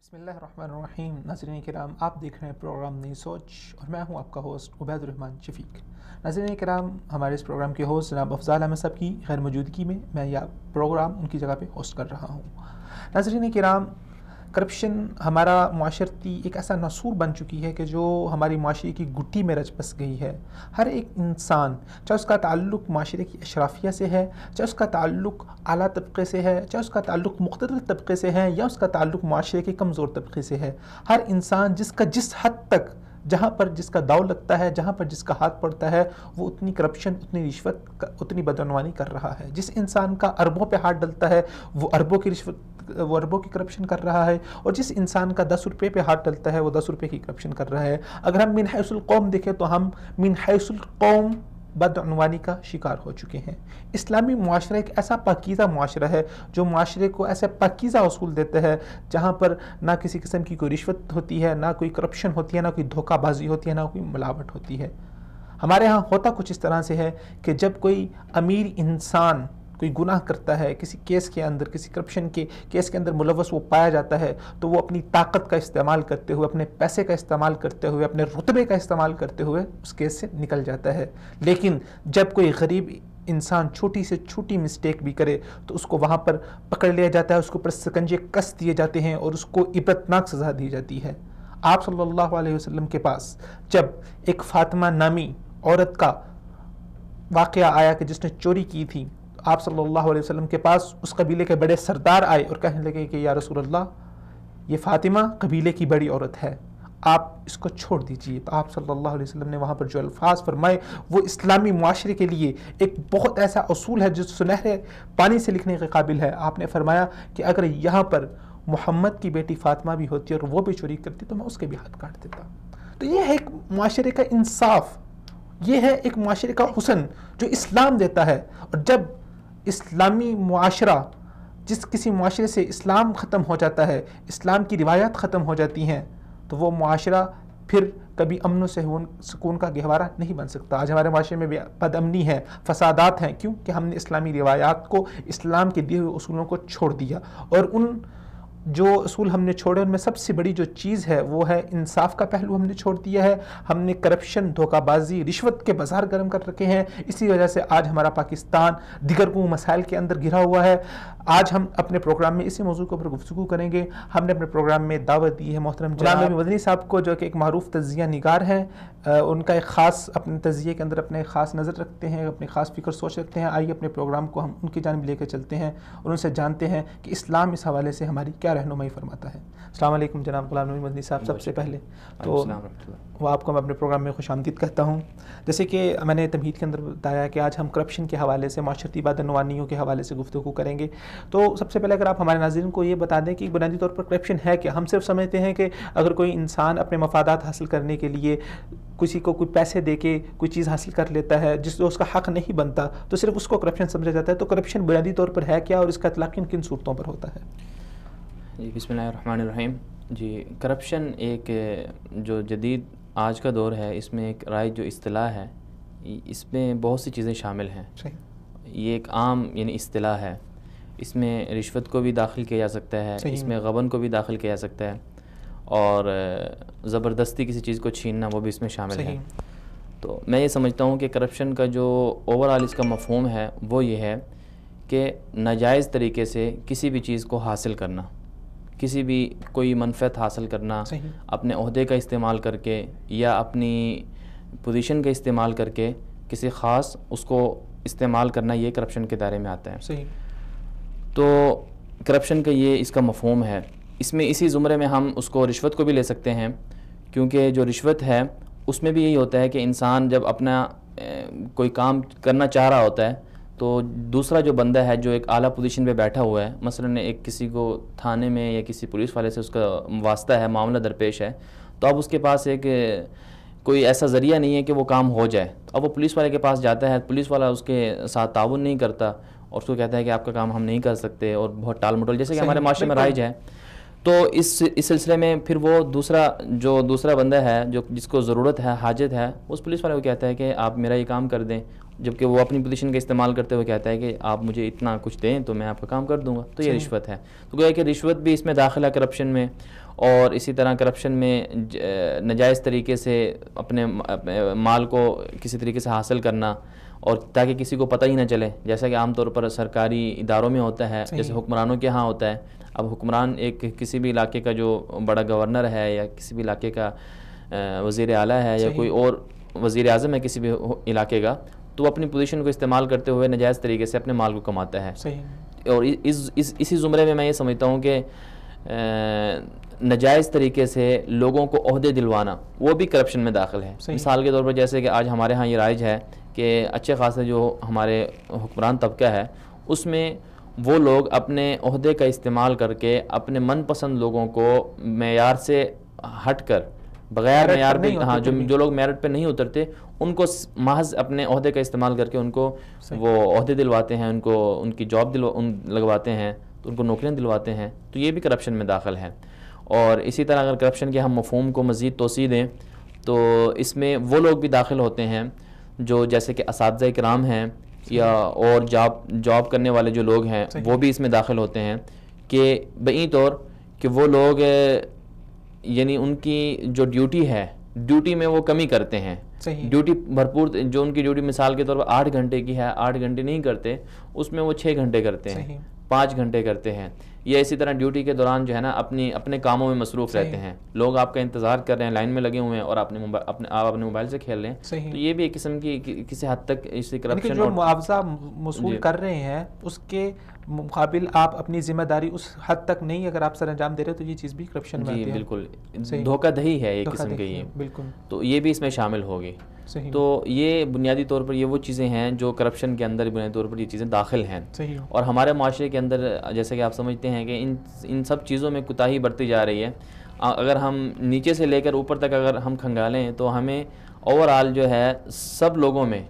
بسم اللہ الرحمن الرحیم. ناظرین کرام، آپ دیکھ رہے ہیں پروگرام نئی سوچ اور میں ہوں آپ کا ہوسٹ عبید الرحمن شفیق. ناظرین کرام، ہمارے اس پروگرام کے ہوسٹ جناب افضال احمد صاحب کی غیر موجودگی میں یہ پروگرام ان کی جگہ پہ ہوسٹ کر رہا ہوں. ناظرین کرام، کرپشن ہمارا معاشرتی ایک ایسا ناسور بن چکی ہے کہ جو ہماری معاشرے کی گٹی میں رچ بس گئی ہے. ہر ایک انسان، چاہے اس کا تعلق معاشرے کی اشرافیہ سے ہے، چاہے اس کا تعلق اعلیٰ طبقے سے ہے، چاہے اس کا تعلق مقتدر طبقے سے ہے یا اس کا تعلق معاشرے کے کمزور طبقے سے ہے، ہر انسان جس حد تک، جہاں پر جس کا داؤ لگتا ہے، جہاں پر جس کا ہاتھ پڑتا ہے، وہ اتنی کرپشن، اتنی رشوت، اتنی بدعنوانی کر رہا ہے. جس انسان کا اربوں پہ ہاتھ ڈلتا ہے وہ اربوں کی کرپشن کر رہا ہے، اور جس انسان کا 10 روپے پہ ہاتھ ڈلتا ہے وہ 10 روپے کی کرپشن کر رہا ہے. اگر ہم من حیث القوم دیکھیں تو ہم من حیث القوم بدعنوانی کا شکار ہو چکے ہیں. اسلامی معاشرہ ایک ایسا پاکیزہ معاشرہ ہے جو معاشرے کو ایسے پاکیزہ اصول دیتا ہے جہاں پر نہ کسی قسم کی کوئی رشوت ہوتی ہے، نہ کوئی کرپشن ہوتی ہے، نہ کوئی دھوکہ بازی ہوتی ہے، نہ کوئی ملاوٹ ہوتی ہے. ہمارے ہاں ہوتا کچھ اس طرح سے ہے کہ جب کوئی امیر انسان کوئی گناہ کرتا ہے، کسی کیس کے اندر، کسی کرپشن کے کیس کے اندر ملوث وہ پایا جاتا ہے، تو وہ اپنی طاقت کا استعمال کرتے ہوئے، اپنے پیسے کا استعمال کرتے ہوئے، اپنے رتبے کا استعمال کرتے ہوئے اس کیس سے نکل جاتا ہے. لیکن جب کوئی غریب انسان چھوٹی سے چھوٹی مسٹیک بھی کرے تو اس کو وہاں پر پکڑ لیا جاتا ہے، اس کے اوپر سکنجے کس دیے جاتے ہیں اور اس کو عبرتناک سزا دی جاتی ہے. آپ صلی اللہ علیہ وسلم کے پاس جب ایک فاطمہ نامی عورت کا واقعہ آیا کہ جس نے چوری کی تھی، آپ صلی اللہ علیہ وسلم کے پاس اس قبیلے کے بڑے سردار آئے اور کہنے لگے کہ یا رسول اللہ، یہ فاطمہ قبیلے کی بڑی عورت ہے، آپ اس کو چھوڑ دیجئے. تو آپ صلی اللہ علیہ وسلم نے وہاں پر جو الفاظ فرمائے وہ اسلامی معاشرے کے لیے ایک بہت ایسا اصول ہے جو سنہرے پانی سے لکھنے کے قابل ہے. آپ نے فرمایا کہ اگر یہاں پر محمد کی بیٹی فاطمہ بھی ہوتی اور وہ بھی چوری کرتی تو میں اس کے بھی ہاتھ کاٹ دیتا. تو یہ ہے ایک معاشرے کا انصاف، یہ ہے ایک معاشرے کا حسن جو اسلام دیتا ہے. اور جب اسلامی معاشرہ، کسی معاشرے سے اسلام ختم ہو جاتا ہے، اسلام کی روایات ختم ہو جاتی ہیں، تو وہ معاشرہ پھر کبھی امن و سکون کا گہوارہ نہیں بن سکتا. آج ہمارے معاشرے میں بھی بد امنی ہے، فسادات ہیں. کیوں کہ ہم نے اسلامی روایات کو، اسلام کے دیے ہوئے اصولوں کو چھوڑ دیا. اور ان جو اصول ہم نے چھوڑے ان میں سب سے بڑی جو چیز ہے وہ ہے انصاف کا پہلو ہم نے چھوڑ دیا ہے. ہم نے کرپشن، دھوکہ بازی، رشوت کے بازار گرم کر رکھے ہیں. اسی وجہ سے آج ہمارا پاکستان دیگر کو مسائل کے اندر گھرا ہوا ہے. آج ہم اپنے پروگرام میں اسی موضوع کے اوپر گفتگو کریں گے. ہم نے اپنے پروگرام میں دعوت دی ہے محترم جناب مدنی صاحب کو، جو کہ ایک معروف تجزیہ نگار ہیں. ان کا ایک خاص اپنے تجزیے کے اندر اپنے خاص نظر رکھتے ہیں، اپنے خاص فکر سوچ رکھتے ہیں. آئیے اپنے پروگرام کو ہم ان کی جانب لے کے چلتے ہیں اور ان سے جانتے ہیں کہ اسلام اس حوالے سے ہماری کیا رہنمائی فرماتا ہے. السلام علیکم جناب غلام نبی مدنی صاحب. سب سے پہلے تو وہ آپ کو میں اپنے پروگرام میں خوش آمدید کہتا ہوں. جیسے کہ میں نے تمہید کے اندر بتایا کہ آج ہم کرپشن کے حوالے سے، معاشرتی بدعنوانیوں کے حوالے سے گفتگو کریں گے. تو سب سے پہلے اگر آپ ہمارے ناظرین کو یہ بتا دیں کہ بنیادی طور پر کرپشن ہے کیا. ہم صرف سمجھتے ہیں کہ اگر کوئی انسان اپنے مفادات حاصل کرنے کے لیے کسی کو کوئی پیسے دے کے کوئی چیز حاصل کر لیتا ہے جس جو اس کا حق نہیں بنتا تو صرف اس کو کرپشن سمجھا جاتا ہے. تو کرپشن بنیادی طور پر ہے کیا اور اس کا اطلاق کن کن صورتوں پر ہوتا ہے؟ جی بسم اللہ الرحمن الرحیم. جی کرپشن ایک جو جدید آج کا دور ہے، اس میں ایک رائج جو اصطلاح ہے، اس میں بہت سی چیزیں شامل ہیں. یہ ایک عام یعنی اصطلاح ہے. اس میں رشوت کو بھی داخل کیا جا سکتا ہے، اس میں غبن کو بھی داخل کیا جا سکتا ہے، اور زبردستی کسی چیز کو چھیننا وہ بھی اس میں شامل ہے. تو میں یہ سمجھتا ہوں کہ کرپشن کا جو اوورآل اس کا مفہوم ہے وہ یہ ہے کہ ناجائز طریقے سے کسی بھی چیز کو حاصل کرنا، کسی بھی کوئی منفعت حاصل کرنا، اپنے عہدے کا استعمال کر کے یا اپنی پوزیشن کا استعمال کر کے کسی خاص اس کو استعمال کرنا، یہ کرپشن کے دائرے میں آتا ہے. تو کرپشن کا یہ اس کا مفہوم ہے. اس میں اسی زمرے میں ہم اس کو رشوت کو بھی لے سکتے ہیں، کیونکہ جو رشوت ہے اس میں بھی یہی ہوتا ہے کہ انسان جب اپنا کوئی کام کرنا چاہ رہا ہوتا ہے تو دوسرا جو بندہ ہے جو ایک اعلیٰ پوزیشن پہ بیٹھا ہوا ہے، مثلاً ایک کسی کو تھانے میں یا کسی پولیس والے سے اس کا واسطہ ہے، معاملہ درپیش ہے، تو اب اس کے پاس ایک کوئی ایسا ذریعہ نہیں ہے کہ وہ کام ہو جائے. اب وہ پولیس والے کے پاس جاتا ہے، پولیس والا اس کے ساتھ تعاون نہیں کرتا اور اس کو کہتا ہے کہ آپ کا کام ہم نہیں کر سکتے، اور بہت ٹال مٹول جیسے کہ ہمارے معاشرے میں رائج ہے. تو اس سلسلے میں پھر وہ دوسرا بندہ ہے جو جس کو ضرورت ہے, حاجت ہے, اس پولیس والے کو کہتا ہے کہ آپ میرا یہ کام کر دیں, جبکہ وہ اپنی پوزیشن کا استعمال کرتے ہوئے کہتا ہے کہ آپ مجھے اتنا کچھ دیں تو میں آپ کا کام کر دوں گا. تو یہ رشوت ہے. تو گویا کہ رشوت بھی اس میں داخل ہے کرپشن میں. اور اسی طرح کرپشن میں ناجائز طریقے سے اپنے مال کو کسی طریقے سے حاصل کرنا, اور تاکہ کسی کو پتہ ہی نہ چلے, جیسا کہ عام طور پر سرکاری اداروں میں ہوتا ہے, جیسے حکمرانوں کے ہاں ہوتا ہے. اب حکمران کسی بھی علاقے کا جو بڑا گورنر ہے, یا کسی بھی علاقے کا وزیر اعلیٰ ہے, یا کوئی اور وزیر اعظم ہے کسی بھی علاقے کا, تو وہ اپنی پوزیشن کو استعمال کرتے ہوئے ناجائز طریقے سے اپنے مال کو کماتا ہے. اور اسی زمرے میں یہ سمجھتا ہوں کہ ناجائز طریقے سے لوگوں کو عہدے دلوانا وہ بھی کرپشن میں داخل ہے. مثال کے طور پر جیسے کہ آج ہمارے ہاں یہ رائج ہے کہ اچھے خاصے جو ہمارے حکمران طبقہ ہے, اس میں وہ لوگ اپنے عہدے کا استعمال کر کے اپنے من پسند لوگوں کو معیار سے ہٹ کر, بغیر معیار پہ, ہاں جو لوگ میرٹ پہ نہیں اترتے ان کو محض اپنے عہدے کا استعمال کر کے ان کو وہ عہدے دلواتے ہیں, ان کی جاب لگواتے ہیں, تو ان کو نوکریاں دلواتے ہیں. تو یہ بھی کرپشن میں داخل ہے. اور اسی طرح اگر کرپشن کے ہم مفہوم کو مزید توسیع دیں تو اس میں وہ لوگ بھی داخل ہوتے ہیں جو جیسے کہ اساتذہ کرام ہیں, یا اور جاب کرنے والے جو لوگ ہیں وہ بھی اس میں داخل ہوتے ہیں, کہ بئی طور کہ وہ لوگ یعنی ان کی جو ڈیوٹی ہے, ڈیوٹی میں وہ کمی کرتے ہیں. ڈیوٹی بھرپور, جو ان کی ڈیوٹی مثال کے طور پر 8 گھنٹے کی ہے, 8 گھنٹے نہیں کرتے, اس میں وہ 6 گھنٹے کرتے ہیں, 5 گھنٹے کرتے ہیں. یا اسی طرح ڈیوٹی کے دوران جو ہے نا اپنے کاموں میں مصروف رہتے ہیں. لوگ آپ کا انتظار کر رہے ہیں, لائن میں لگے ہوئے ہیں, اور آپ اپنے موبائل سے کھیل رہے ہیں. تو یہ بھی ایک قسم کی کسی حد تک اس سے کرپشن, جو معاوضہ موصول کر رہے ہیں اس کے مقابل آپ اپنی ذمہ داری اس حد تک نہیں اگر آپ سر انجام دے رہے تو یہ چیز بھی کرپشن میں آتی ہے. جی بالکل, دھوکہ دہی ہے ایک قسم کی یہ. بالکل, تو یہ بھی اس میں شامل ہوگی. تو یہ بنیادی طور پر یہ وہ چیزیں ہیں جو کرپشن کے اندر بنیادی طور پر یہ چیزیں داخل ہیں. اور ہمارے معاشرے کے اندر جیسے کہ آپ سمجھتے ہیں کہ ان سب چیزوں میں کوتاہی برتی جا رہی ہے. اگر ہم نیچے سے لے کر اوپر تک اگر ہم کھنگالیں تو ہمیں اوور آل جو ہے سب لوگوں میں,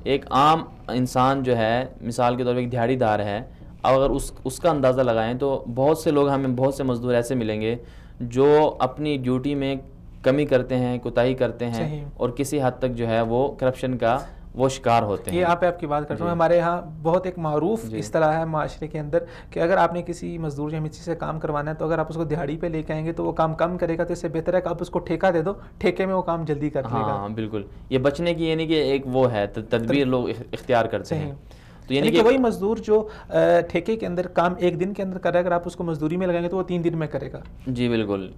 ایک عام انسان جو ہے مثال کے طور پر ایک دیہڑی دار ہے, اگر اس کا اندازہ لگائیں تو بہت سے لوگ, ہمیں بہت سے مزدور ایسے ملیں گے جو اپنی ڈیوٹی میں کمی کرتے ہیں, کوتاہی کرتے ہیں, اور کسی حد تک جو ہے وہ کرپشن کا وہ شکار ہوتے ہیں. یہ آپ کی بات کرتا ہوں. ہمارے ہاں بہت ایک معروف اصطلاح ہے معاشرے کے اندر کہ اگر آپ نے کسی مزدور یا مستری سے کام کروانا ہے تو اگر آپ اس کو دیہڑی پہ لے کے آئیں گے تو وہ کام کم کرے گا, تو اس سے بہتر ہے کہ آپ اس کو ٹھیکہ دے دو, ٹھیکے میں وہ کام جلدی کر لے گا. ہاں بالکل, یہ بچنے کی یعنی کہ ایک وہ ہے تدبیر لوگ اختیار کرتے ہیں. تو یعنی کہ وہی مزدور جو ٹھیکے کے اندر کام 1 دن کے اندر کر رہا ہے, اگر آپ اس کو مزدوری میں لگائیں گے تو وہ 3 دن میں کرے گا. جی بالکل.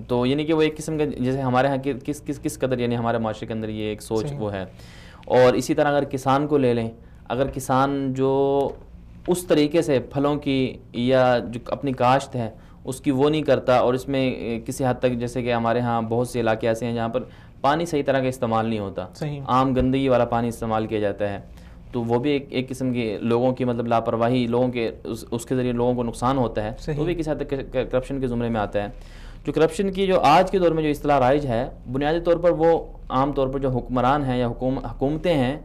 تو یعنی کہ وہ ایک قسم کا جیسے ہمارے ہاں کس قدر یعنی ہمارے معاشرے کے اندر یہ ایک سوچ وہ ہے. اور اسی طرح اگر کسان کو لے لیں, اگر کسان جو اس طریقے سے پھلوں کی یا جو اپنی کاشت ہے اس کی وہ نہیں کرتا, اور اس میں کسی حد تک جیسے کہ ہمارے ہاں بہت سے علاقے ایسے ہیں جہاں پر پانی صحیح طرح کا استعمال نہیں ہوتا, عام گندگی والا پانی استعمال کیا جاتا ہے, تو وہ بھی ایک قسم کے لوگوں کی مطلب لاپرواہی, لوگوں کے اس کے ذریعے لوگوں کو نقصان ہوتا ہے, تو بھی کسی حد تک کرپشن کے زمرے میں آتا ہے. جو کرپشن کی جو آج کے دور میں جو اصطلاح رائج ہے, بنیادی طور پر وہ عام طور پر جو حکمران ہیں یا حکومتیں ہیں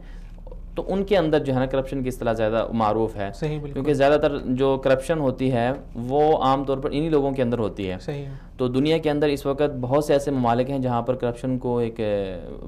تو ان کے اندر جو ہے نا کرپشن کی اصطلاح زیادہ معروف ہے, کیونکہ زیادہ تر جو کرپشن ہوتی ہے وہ عام طور پر انہی لوگوں کے اندر ہوتی ہے. تو دنیا کے اندر اس وقت بہت سے ایسے ممالک ہیں جہاں پر کرپشن کو ایک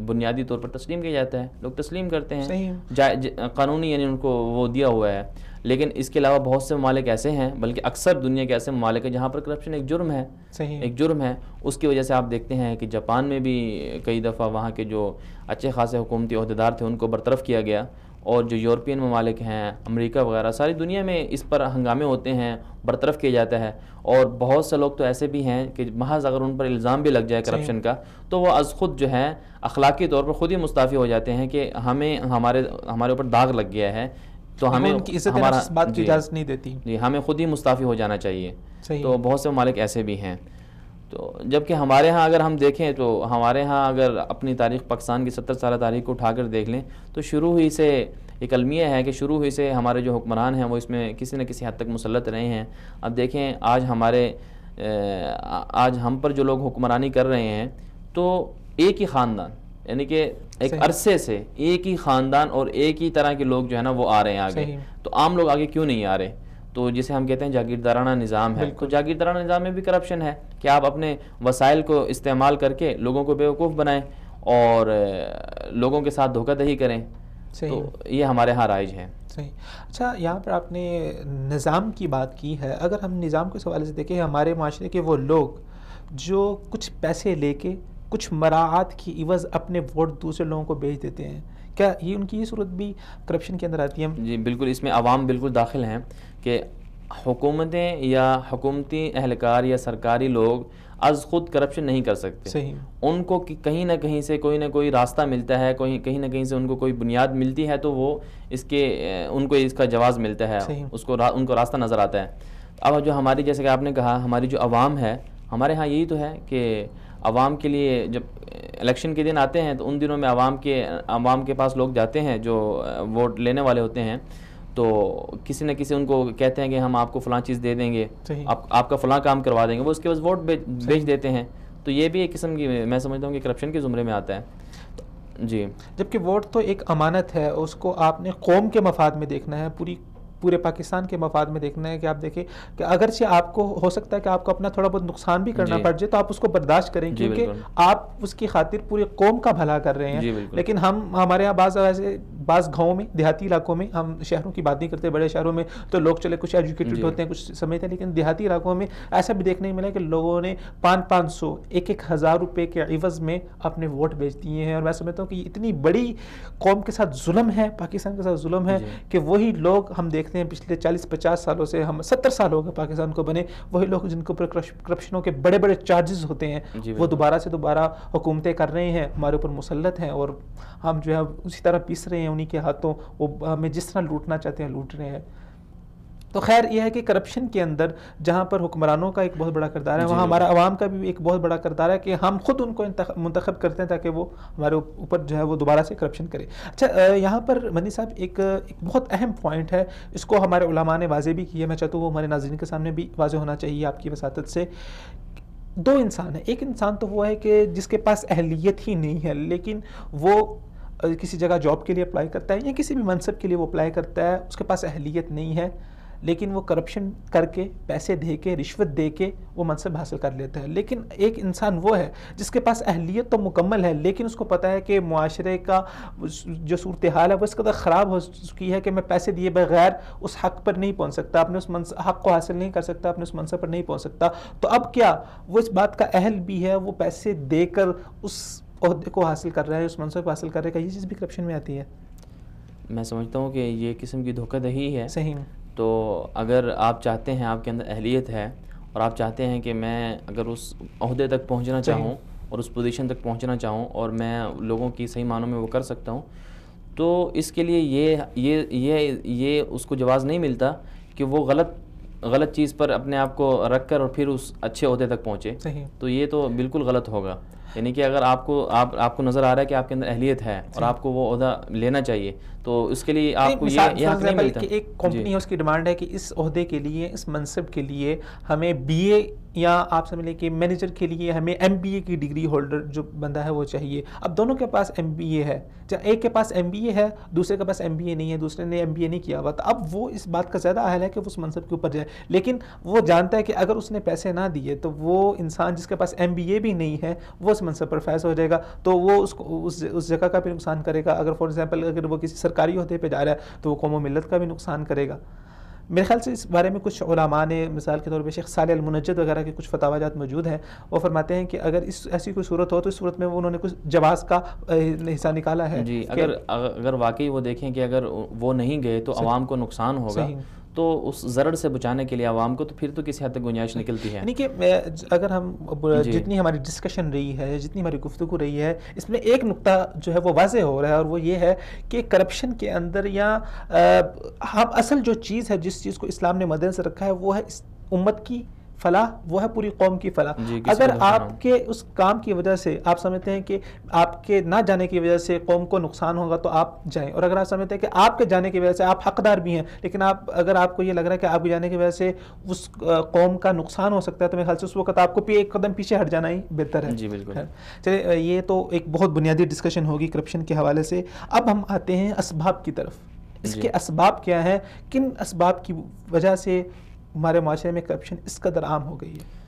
بنیادی طور پر تسلیم کیا جاتا ہے, لوگ تسلیم کرتے ہیں, قانونی یعنی ان کو وہ دیا ہوا ہے. لیکن اس کے علاوہ بہت سے ممالک ایسے ہیں, بلکہ اکثر دنیا کے ایسے ممالک ہیں جہاں پر کرپشن ایک جرم ہے, ایک جرم ہے. اس کی وجہ سے آپ دیکھتے ہیں کہ جاپان میں بھی کئی دفعہ وہاں کے جو اچھے خاصے حکومتی عہدیدار تھے ان کو برطرف کیا گیا, اور جو یورپین ممالک ہیں, امریکہ وغیرہ, ساری دنیا میں اس پر ہنگامے ہوتے ہیں, برطرف کیا جاتا ہے. اور بہت سے لوگ تو ایسے بھی ہیں کہ محض اگر ان پر الزام بھی لگ جائے کرپشن کا تو وہ از خود جو ہے اخلاقی طور پر خود ہی مستعفی ہو جاتے ہیں کہ ہمارے اوپر داغ لگ گیا ہے, تو ہمیں ہمارا بات کی اجازت نہیں دیتی, جی ہمیں خود ہی مستعفی ہو جانا چاہیے. تو بہت سے ممالک ایسے بھی ہیں. تو جبکہ ہمارے ہاں اگر ہم دیکھیں تو ہمارے ہاں اگر اپنی تاریخ پاکستان کی 70 سالہ تاریخ کو اٹھا کر دیکھ لیں تو شروع ہی سے ایک المیہ ہے کہ شروع ہی سے ہمارے جو حکمران ہیں وہ اس میں کسی نہ کسی حد تک مسلط رہے ہیں. اب دیکھیں آج ہم پر جو لوگ حکمرانی کر رہے ہیں تو ایک ہی خاندان, یعنی کہ ایک عرصے سے ایک ہی خاندان اور ایک ہی طرح کے لوگ جو ہے نا وہ آ رہے ہیں آگے. تو عام لوگ آگے کیوں نہیں آ رہے؟ تو جسے ہم کہتے ہیں جاگیردارانہ نظام ہے. تو جاگیردارانہ نظام میں بھی کرپشن ہے کہ آپ اپنے وسائل کو استعمال کر کے لوگوں کو بیوقوف بنائیں اور لوگوں کے ساتھ دھوکہ دہی کریں. تو یہ ہمارے ہاں رائج ہے. صحیح. اچھا یہاں پر آپ نے نظام کی بات کی ہے. اگر ہم نظام کے حوالے سے دیکھیں ہمارے معاشرے کے وہ لوگ جو کچھ پیسے لے کے کچھ مراعات کی عوض اپنے ووٹ دوسرے لوگوں کو بیچ دیتے ہیں, کیا یہ ان کی یہ صورت بھی کرپشن کے اندر آتی ہے؟ جی بالکل, اس میں عوام بالکل داخل ہیں کہ حکومتیں یا حکومتی اہلکار یا سرکاری لوگ از خود کرپشن نہیں کر سکتے. صحیح. ان کو کہیں نہ کہیں سے کوئی نہ کوئی راستہ ملتا ہے, کہیں نہ کہیں سے ان کو کوئی بنیاد ملتی ہے تو وہ ان کو اس کا جواز ملتا ہے, ان کو راستہ نظر آتا ہے. اب جو ہماری, جیسے کہ آپ نے کہا, ہماری جو عوام ہے, ہمارے ہاں یہی تو ہے کہ عوام کے لیے جب الیکشن کے دن آتے ہیں تو ان دنوں میں عوام کے پاس لوگ جاتے ہیں جو ووٹ لینے والے ہوتے ہیں, تو کسی نہ کسی ان کو کہتے ہیں کہ ہم آپ کو فلاں چیز دے دیں گے, آپ کا فلاں کام کروا دیں گے, وہ اس کے بعد ووٹ بیچ دیتے ہیں. تو یہ بھی ایک قسم کی میں سمجھتا ہوں کہ کرپشن کے زمرے میں آتا ہے. جی, جبکہ ووٹ تو ایک امانت ہے, اس کو آپ نے قوم کے مفاد میں دیکھنا ہے, پورے پاکستان کے مفاد میں دیکھنا ہے. کہ آپ دیکھیں کہ اگرچہ آپ کو ہو سکتا ہے کہ آپ کو اپنا تھوڑا بہت نقصان بھی کرنا پڑ جائے تو آپ اس کو برداشت کریں, کیونکہ آپ اس کی خاطر پوری قوم کا بھلا کر رہے ہیں. لیکن ہمارے یہاں بعض گاؤں میں, دیہاتی علاقوں میں, ہم شہروں کی بات نہیں کرتے, بڑے شہروں میں تو لوگ چلے کچھ ایجوکیٹڈ ہوتے ہیں, کچھ سمجھتے ہیں, لیکن دیہاتی علاقوں میں ایسا بھی دیکھنے ملا کہ لوگوں نے 500 1,000 روپے کے عوض میں اپنے ووٹ بیچ دیے ہیں. اور میں سمجھتا ہوں کہ یہ اتنی بڑی قوم کے ساتھ ظلم ہے, پاکستان کے ساتھ ظلم ہے, کہ وہی لوگ ہم دیکھتے ہیں پچھلے 40-50 سالوں سے, ہم 70 سال ہو گئے پاکستان کو بنے, وہی لوگ جن کے اوپر کرپشنوں کے بڑے بڑے چارجز ہوتے ہیں, وہ دوبارہ سے دوبارہ حکومتیں کر رہے ہیں, ہمارے اوپر مسلط ہیں, اور ہم جو ہے اسی طرح پیس رہے ہیں انہی کے ہاتھوں, وہ ہمیں جس طرح لوٹنا چاہتے ہیں لوٹ رہے ہیں. تو خیر یہ ہے کہ کرپشن کے اندر جہاں پر حکمرانوں کا ایک بہت بڑا کردار ہے, وہاں ہمارا عوام کا بھی ایک بہت بڑا کردار ہے کہ ہم خود ان کو منتخب کرتے ہیں تاکہ وہ ہمارے اوپر جو ہے وہ دوبارہ سے کرپشن کرے. اچھا یہاں پر مدنی صاحب ایک بہت اہم پوائنٹ ہے, اس کو ہمارے علماء نے واضح بھی کیا, میں چاہتا ہوں وہ ہمارے ناظرین کے سامنے بھی واضح ہونا چاہیے آپ کی وساطت سے. 2 انسان ہیں, ایک انسان تو وہ ہے کہ جس کے پاس اہلیت ہی نہیں ہے, لیکن وہ کسی جگہ جاب کے لیے اپلائی کرتا ہے یا کسی بھی منصب کے لیے وہ اپلائی کرتا ہے, اس کے پاس اہلیت نہیں ہے, لیکن وہ کرپشن کر کے, پیسے دے کے, رشوت دے کے وہ منصب حاصل کر لیتا ہے. لیکن ایک انسان وہ ہے جس کے پاس اہلیت تو مکمل ہے, لیکن اس کو پتہ ہے کہ معاشرے کا جو صورتحال ہے وہ اس قدر خراب ہو چکی ہے کہ میں پیسے دیے بغیر اس حق پر نہیں پہنچ سکتا, اپنے اس حق کو حاصل نہیں کر سکتا, اپنے اس منصب پر نہیں پہنچ سکتا. تو اب کیا وہ اس بات کا اہل بھی ہے, وہ پیسے دے کر اس عہدے کو حاصل کر رہا ہے, اس منصب کو حاصل کر رہا ہے, یہ چیز بھی کرپشن میں آتی ہے. میں سمجھتا ہوں کہ یہ قسم کی دھوکہ دہی ہے. صحیح. تو اگر آپ چاہتے ہیں, آپ کے اندر اہلیت ہے اور آپ چاہتے ہیں کہ میں اگر اس عہدے تک پہنچنا چاہوں اور اس پوزیشن تک پہنچنا چاہوں اور میں لوگوں کی صحیح معنوں میں وہ کر سکتا ہوں, تو اس کے لیے یہ اس کو جواز نہیں ملتا کہ وہ غلط چیز پر اپنے آپ کو رکھ کر اور پھر اس اچھے عہدے تک پہنچے. تو یہ تو بالکل غلط ہوگا. یعنی کہ اگر آپ کو نظر آ رہا ہے کہ آپ کے اندر اہلیت ہے اور آپ کو وہ عہدہ لینا چاہیے, تو اس کے لیے آپ کو یہ حق نہیں ملتا. ایک کمپنی ہے, اس کی ڈیمانڈ ہے کہ اس عہدے کے لیے, اس منصب کے لیے ہمیں BA یا آپ سمجھ لیں کہ مینیجر کے لیے ہمیں MBA کی ڈگری ہولڈر جو بندہ ہے وہ چاہیے. اب دونوں کے پاس MBA ہے, ایک کے پاس MBA ہے, دوسرے کے پاس MBA نہیں ہے, دوسرے نے MBA نہیں کیا ہوا, تو اب وہ اس بات کا زیادہ اہل ہے کہ وہ اس منصب کے اوپر جائے. لیکن وہ جانتا ہے کہ اگر اس نے پیسے نہ دیے تو وہ انسان جس کے پاس MBA بھی نہیں ہے وہ اس منصب پر فائز ہو جائے گا, تو وہ اس جگہ کا بھی نقصان کرے گا. اگر فار ایگزامپل اگر وہ کسی سرکاری عہدے پہ جا رہا ہے تو وہ قوم و ملت کا بھی نقصان کرے گا. میرے خیال سے اس بارے میں کچھ علماء نے, مثال کے طور پہ شیخ صالح المنجد وغیرہ کے کچھ فتاویٰ جات موجود ہیں, وہ فرماتے ہیں کہ اگر ایسی کوئی صورت ہو تو اس صورت میں انہوں نے کچھ جواز کا حصہ نکالا ہے. جی, اگر واقعی وہ دیکھیں کہ اگر وہ نہیں گئے تو عوام کو نقصان ہوگا, تو اس ضرر سے بچانے کے لیے عوام کو تو پھر تو کسی حد تک گنجائش نکلتی ہے. یعنی کہ اگر ہم جتنی ہماری ڈسکشن رہی ہے, جتنی ہماری گفتگو رہی ہے, اس میں ایک نقطہ جو ہے وہ واضح ہو رہا ہے, اور وہ یہ ہے کہ کرپشن کے اندر یا ہم اصل جو چیز ہے, جس چیز کو اسلام نے مد نظر رکھا ہے, وہ ہے اس امت کی فلاح, وہ ہے پوری قوم کی فلاح. اگر آپ کے اس کام کی وجہ سے آپ سمجھتے ہیں کہ آپ کے نہ جانے کی وجہ سے قوم کو نقصان ہوگا تو آپ جائیں, اور اگر آپ سمجھتے ہیں کہ آپ کے جانے کی وجہ سے آپ حقدار بھی ہیں, لیکن اگر آپ کو یہ لگ رہا ہے کہ آپ کے جانے کی وجہ سے اس قوم کا نقصان ہو سکتا ہے, تو میرے خیال سے اس وقت آپ کو ایک قدم پیچھے ہٹ جانا ہی بہتر ہے. جی بالکل. چلے, یہ تو ایک بہت بنیادی ڈسکشن ہوگی کرپشن کے حوالے سے. اب ہم آتے ہیں اسباب کی طرف اس کے اسباب کیا ہیں؟ کن اسباب کی وجہ سے ہمارے معاشرے میں کرپشن اس قدر عام ہو گئی ہے؟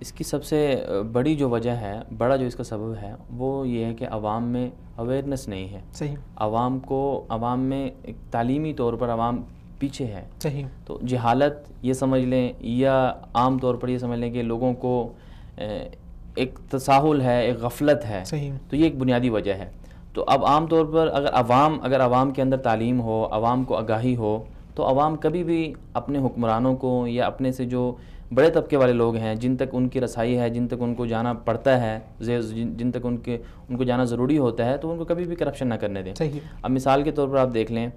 اس کی سب سے بڑی جو وجہ ہے، بڑا جو اس کا سبب ہے وہ یہ ہے کہ عوام میں اویئرنیس نہیں ہے. صحیح. عوام میں ایک تعلیمی طور پر عوام پیچھے ہے. صحیح. تو جہالت یہ سمجھ لیں، یا عام طور پر یہ سمجھ لیں کہ لوگوں کو ایک تساہل ہے، ایک غفلت ہے. صحیح. تو یہ ایک بنیادی وجہ ہے. تو اب عام طور پر اگر عوام کے اندر تعلیم ہو، عوام کو آگاہی ہو، تو عوام کبھی بھی اپنے حکمرانوں کو یا اپنے سے جو بڑے طبقے والے لوگ ہیں، جن تک ان کی رسائی ہے، جن تک ان کو جانا پڑتا ہے، جن تک ان کو جانا ضروری ہوتا ہے، تو ان کو کبھی بھی کرپشن نہ کرنے دیں. صحیح. اب مثال کے طور پر آپ دیکھ لیں،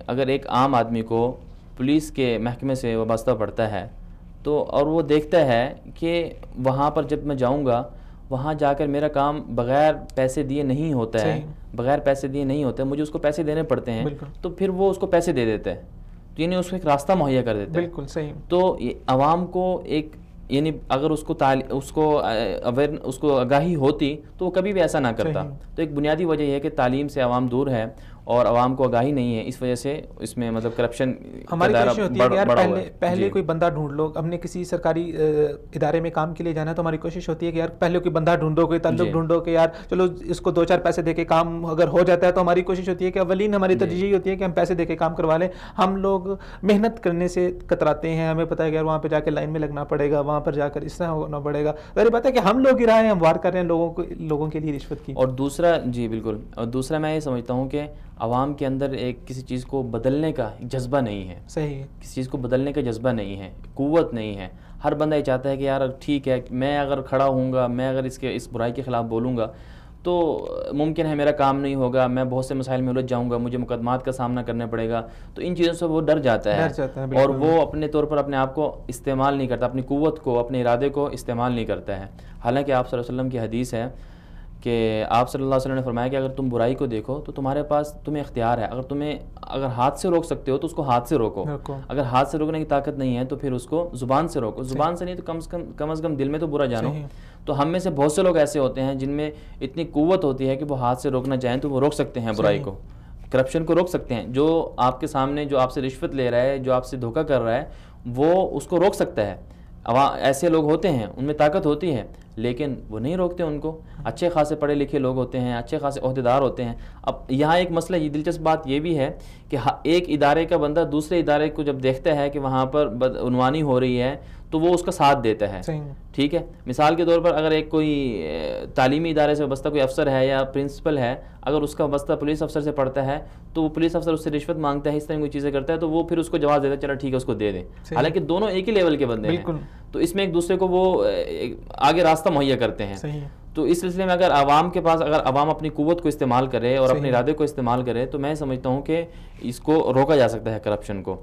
اگر ایک عام آدمی کو پولیس کے محکمے سے وابستہ پڑتا ہے تو اور وہ دیکھتا ہے کہ وہاں پر جب میں جاؤں گا وہاں جا کر میرا کام بغیر پیسے دیے نہیں ہوتا ہے، بغیر پیسے دیے نہیں ہوتا ہے، مجھے اس کو پیسے دینے پڑتے ہیں، تو پھر وہ اس کو پیسے دے دیتا ہے، یعنی اس کو ایک راستہ مہیا کر دیتا ہے. بالکل صحیح. تو عوام کو ایک یعنی اگر اس کو آگاہی ہوتی تو وہ کبھی بھی ایسا نہ کرتا. تو ایک بنیادی وجہ یہ ہے کہ تعلیم سے عوام دور ہے اور عوام کو آگاہی نہیں ہے، اس وجہ سے اس میں مطلب کرپشن ہماری کوشش ہوتی ہے کہ یار پہلے کوئی بندہ ڈھونڈ لو. ہم نے کسی سرکاری ادارے میں کام کے لیے جانا ہے تو ہماری کوشش ہوتی ہے کہ یار پہلے کوئی بندہ ڈھونڈو، کوئی تعلق ڈھونڈو کہ یار چلو اس کو 2-4 پیسے دے کے کام اگر ہو جاتا ہے تو ہماری کوشش ہوتی ہے کہ اولین ہماری ترجیح ہوتی ہے کہ ہم پیسے دے کے کام کروا لیں. ہم لوگ محنت کرنے سے کتراتے ہیں، ہمیں پتہ ہے کہ یار وہاں پہ جا کے لائن میں لگنا پڑے گا، وہاں پر جا کر اس طرح ہونا پڑے گا. ظاہر بات ہے کہ ہم لوگ ہی رہے ہیں، ہم وار کر رہے ہیں لوگوں کے لیے رشوت کی. اور دوسرا جی بالکل، اور دوسرا میں یہ سمجھتا ہوں کہ عوام کے اندر ایک کسی چیز کو بدلنے کا جذبہ نہیں ہے. صحیح. کسی چیز کو بدلنے کا جذبہ نہیں ہے، قوت نہیں ہے. ہر بندہ یہ چاہتا ہے کہ یار ٹھیک ہے، میں اگر کھڑا ہوں گا، میں اگر اس برائی کے خلاف بولوں گا تو ممکن ہے میرا کام نہیں ہوگا، میں بہت سے مسائل میں الجھ جاؤں گا، مجھے مقدمات کا سامنا کرنا پڑے گا. تو ان چیزوں سے وہ ڈر جاتا ہے اور وہ اپنے طور پر اپنے آپ کو استعمال نہیں کرتا، اپنی قوت کو، اپنے ارادے کو استعمال نہیں کرتا ہے. حالانکہ آپ صلی اللہ علیہ وسلم کی حدیث ہے کہ آپ صلی اللہ علیہ وسلم نے فرمایا کہ اگر تم برائی کو دیکھو تو تمہیں اختیار ہے، اگر ہاتھ سے روک سکتے ہو تو اس کو ہاتھ سے روکو. اگر ہاتھ سے روکنے کی طاقت نہیں ہے تو پھر اس کو زبان سے روکو. زبان سے نہیں تو کم از کم دل میں تو برا جانو. تو ہم میں سے بہت سے لوگ ایسے ہوتے ہیں جن میں اتنی قوت ہوتی ہے کہ وہ ہاتھ سے روکنا چاہیں تو وہ روک سکتے ہیں برائی کو، کرپشن کو روک سکتے ہیں. جو آپ کے سامنے جو آپ سے رشوت لے رہا ہے، جو آپ سے دھوکہ کر رہا ہے، وہ اس کو روک سکتا ہے. ایسے لوگ ہوتے ہیں، ان میں طاقت ہوتی ہے، لیکن وہ نہیں روکتے ان کو. اچھے خاصے پڑھے لکھے لوگ ہوتے ہیں، اچھے خاصے عہدیدار ہوتے ہیں. اب یہاں ایک مسئلہ، یہ دلچسپ بات یہ بھی ہے کہ ایک ادارے کا بندہ دوسرے ادارے کو جب دیکھتا ہے کہ وہاں پر بدعنوانی ہو رہی ہے تو وہ اس کا ساتھ دیتا ہے. ٹھیک ہے، مثال کے طور پر اگر ایک کوئی تعلیمی ادارے سے وابستہ کوئی افسر ہے یا پرنسپل ہے، اگر اس کا وابستہ پولیس افسر سے پڑتا ہے تو وہ پولیس افسر اس سے رشوت مانگتا ہے، اس طرح کوئی چیزیں کرتا ہے تو وہ پھر اس کو جواز دیتا ہے چلو ٹھیک ہے اس کو دے دیں. حالانکہ دونوں ایک ہی لیول کے بندے ہیں، تو اس میں ایک دوسرے کو وہ آگے راستہ مہیا کرتے ہیں. تو اس سلسلے میں اگر عوام اپنی قوت کو استعمال کرے اور اپنے ارادے کو استعمال کرے تو میں سمجھتا ہوں کہ اس کو روکا جا سکتا ہے کرپشن کو.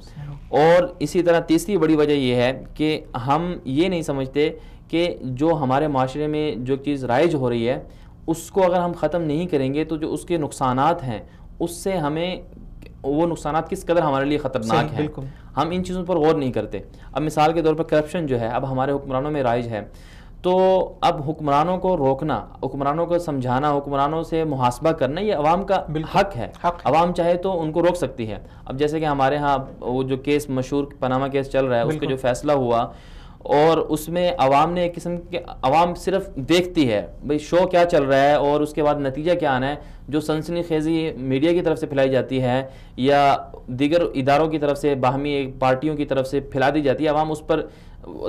اور اسی طرح تیسری بڑی وجہ یہ ہے کہ ہم یہ نہیں سمجھتے کہ جو ہمارے معاشرے میں جو چیز رائج ہو رہی ہے اس کو اگر ہم ختم نہیں کریں گے تو جو اس کے نقصانات ہیں اس سے ہمیں وہ نقصانات کس قدر ہمارے لیے خطرناک ہیں، ہم ان چیزوں پر غور نہیں کرتے. اب مثال کے طور پر کرپشن جو ہے اب ہمارے حکمرانوں میں رائج ہے، تو اب حکمرانوں کو روکنا، حکمرانوں کو سمجھانا، حکمرانوں سے محاسبہ کرنا یہ عوام کا حق ہے. عوام چاہے تو ان کو روک سکتی ہے. اب جیسے کہ ہمارے ہاں وہ جو کیس مشہور پاناما کیس چل رہا ہے، اس کا جو فیصلہ ہوا اور اس میں عوام نے ایک قسم کے عوام صرف دیکھتی ہے بھئی شو کیا چل رہا ہے اور اس کے بعد نتیجہ کیا آنا ہے. جو سنسنی خیزی میڈیا کی طرف سے پھیلائی جاتی ہے یا دیگر اداروں کی طرف سے، باہمی پارٹیوں کی طرف سے پھیلا دی جاتی ہے، عوام اس پر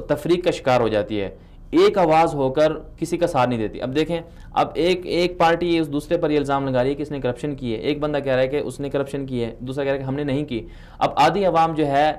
تفریق کا شکار ہو جاتی ہے، ایک آواز ہو کر کسی کا ساتھ نہیں دیتی. اب دیکھیں، اب ایک پارٹی اس دوسرے پر یہ الزام لگا رہی ہے کہ اس نے کرپشن کی ہے، ایک بندہ کہہ رہا ہے کہ اس نے کرپشن کی ہے، دوسرا کہہ رہا ہے کہ ہم نے نہیں کی. اب آدھی عوام جو ہے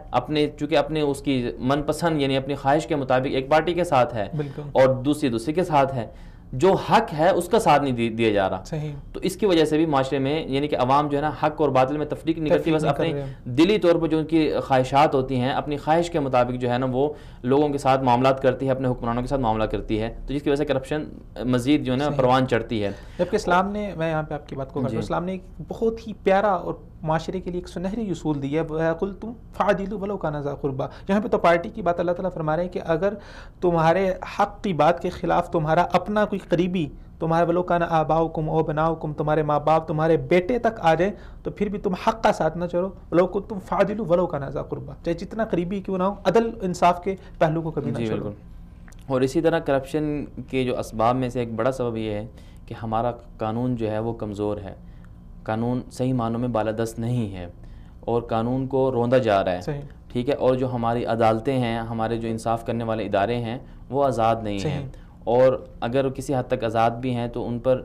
چونکہ اپنے اس کی من پسند یعنی اپنی خواہش کے مطابق ایک پارٹی کے ساتھ ہے اور دوسری کے ساتھ ہے، جو حق ہے اس کا ساتھ نہیں دیا جا رہا. تو اس کی وجہ سے بھی معاشرے میں یعنی کہ عوام جو ہے نا حق اور باطل میں تفریق نہیں کرتی، بس اپنے دلی طور پر جو ان کی خواہشات ہوتی ہیں اپنی خواہش کے مطابق جو ہے نا وہ لوگوں کے ساتھ معاملات کرتی ہے، اپنے حکمرانوں کے ساتھ معاملہ کرتی ہے. تو جس کی وجہ سے کرپشن مزید جو ہے نا پروان چڑھتی ہے. جبکہ اسلام نے، میں یہاں پہ آپ کی بات کو کرتا ہوں، اسلام نے ایک بہت ہی پیارا اور معاشرے کے لیے ایک سنہری اصول دیا ہے، وَقُلْتُمْ فَعْدِلُوا وَلَوْ كَانَ ذَا قُرْبَىٰ. یہاں پہ تو پارٹی کی بات اللہ تعالیٰ فرما رہے ہیں کہ اگر تمہارے حق کی بات کے خلاف تمہارا اپنا کوئی قریبی تمہارے ولو کان آباؤکم او بناؤکم، تمہارے ماں باپ تمہارے بیٹے تک آ جائیں تو پھر بھی تم حق کا ساتھ نہ چلو، ولو کنتم فاعدلوا ولو کان ذا قربا، چاہے جتنا قریبی کیوں نہ ہو، عدل انصاف کے پہلو کو کبھی نہ چھوڑو۔ اور اسی طرح کرپشن کے جو اسباب میں سے ایک بڑا سبب یہ ہے کہ ہمارا قانون جو ہے وہ کمزور ہے، قانون صحیح معنوں میں بالادست نہیں ہے اور قانون کو روندا جا رہا ہے، ٹھیک ہے، اور جو ہماری عدالتیں ہیں، ہمارے جو انصاف کرنے والے ادارے ہیں وہ آزاد نہیں ہیں، اور اگر کسی حد تک آزاد بھی ہیں تو ان پر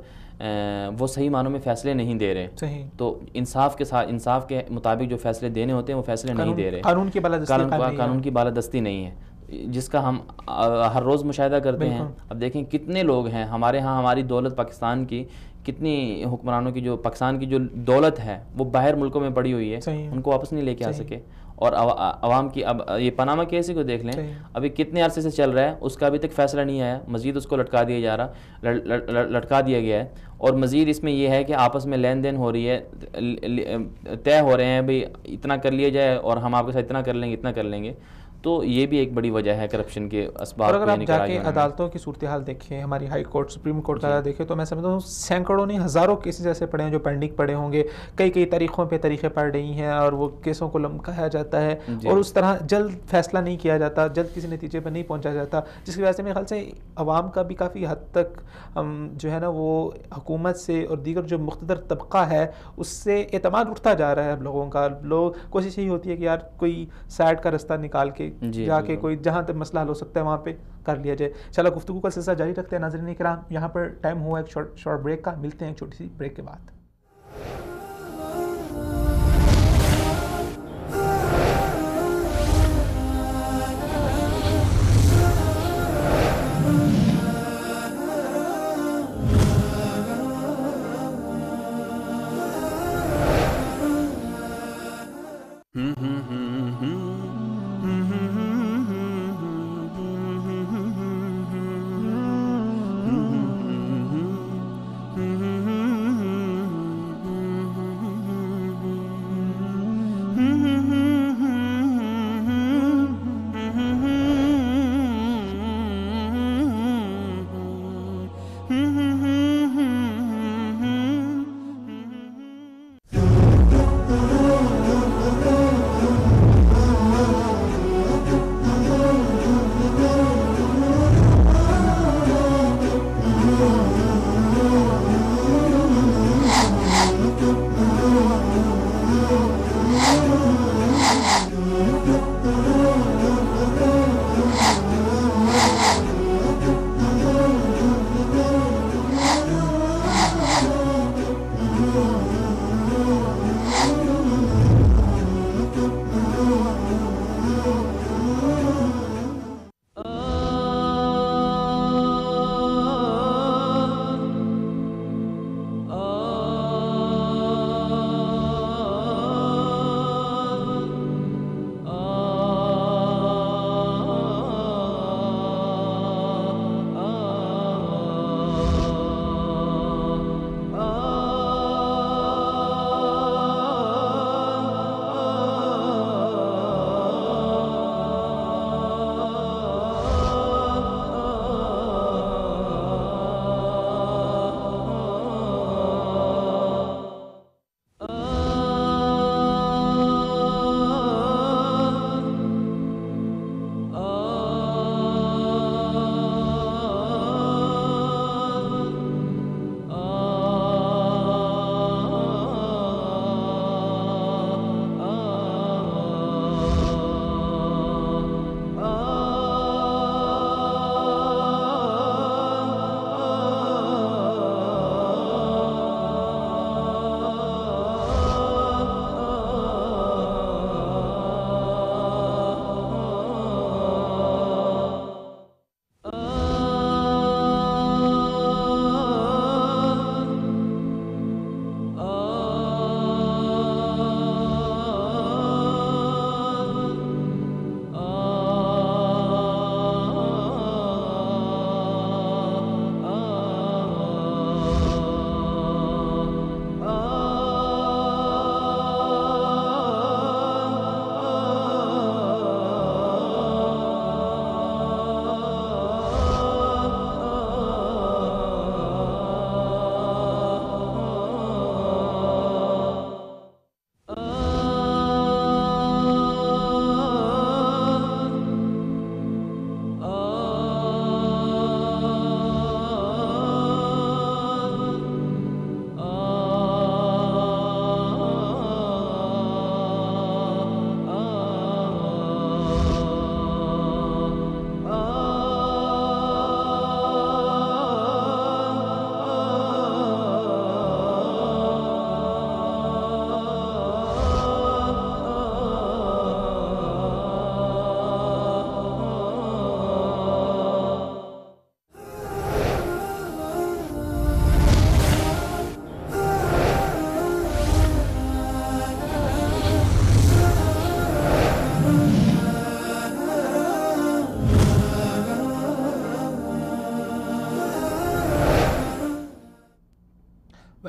وہ صحیح معنوں میں فیصلے نہیں دے رہے، تو انصاف کے ساتھ، انصاف کے مطابق جو فیصلے دینے ہوتے ہیں وہ فیصلے نہیں دے رہے، قانون کی بالادستی نہیں ہے، جس کا ہم ہر روز مشاہدہ کرتے ہیں۔ اب دیکھیں کتنے لوگ ہیں ہمارے ہاں، ہماری دولت پاکستان کی، کتنی حکمرانوں کی جو پاکستان کی جو دولت ہے وہ باہر ملکوں میں پڑی ہوئی ہے، ان کو واپس نہیں لے کے آ سکے، اور عوام کی، اب یہ پاناما کیس کو دیکھ لیں، ابھی کتنے عرصے سے چل رہا ہے، اس کا ابھی تک فیصلہ نہیں آیا، مزید اس کو لٹکا دیا جا رہا، لٹکا دیا گیا ہے، اور مزید اس میں یہ ہے کہ آپس میں لین دین ہو رہی ہے، طے ہو رہے ہیں بھئی اتنا کر لیا جائے اور ہم آپ کے ساتھ اتنا کر لیں گے، اتنا کر لیں گے، تو یہ بھی ایک بڑی وجہ ہے کرپشن کے اسباب۔ اور اگر آپ جا کے عدالتوں کی صورتحال دیکھیں، ہماری ہائی کورٹ، سپریم کورٹ کا دیکھیں، تو میں سمجھتا ہوں سینکڑوں نہیں ہزاروں کیسز ایسے پڑے ہیں جو پینڈنگ پڑے ہوں گے، کئی تاریخوں پہ تاریخیں پڑ رہی ہیں اور وہ کیسوں کو لمکایا جاتا ہے اور اس طرح جلد فیصلہ نہیں کیا جاتا، جلد کسی نتیجے پر نہیں پہنچا جاتا، جس کی وجہ سے میرے خیال سے عوام کا بھی کافی حد تک جو ہے نا وہ حکومت سے اور دیگر جو مقتدر طبقہ ہے اس سے اعتماد اٹھتا جا رہا ہے اب لوگوں کا۔ لوگ کوشش یہی ہوتی ہے کہ یار کوئی سائڈ کا رستہ نکال کے جا کے کوئی جہاں تک مسئلہ حل ہو سکتا ہے وہاں پہ کر لیا جائے۔ چلو گفتگو کا سلسلہ جاری رکھتے ہیں ناظرین کرام، یہاں پر ٹائم ہوا ایک شارٹ بریک کا، ملتے ہیں ایک چھوٹی سی بریک کے بعد۔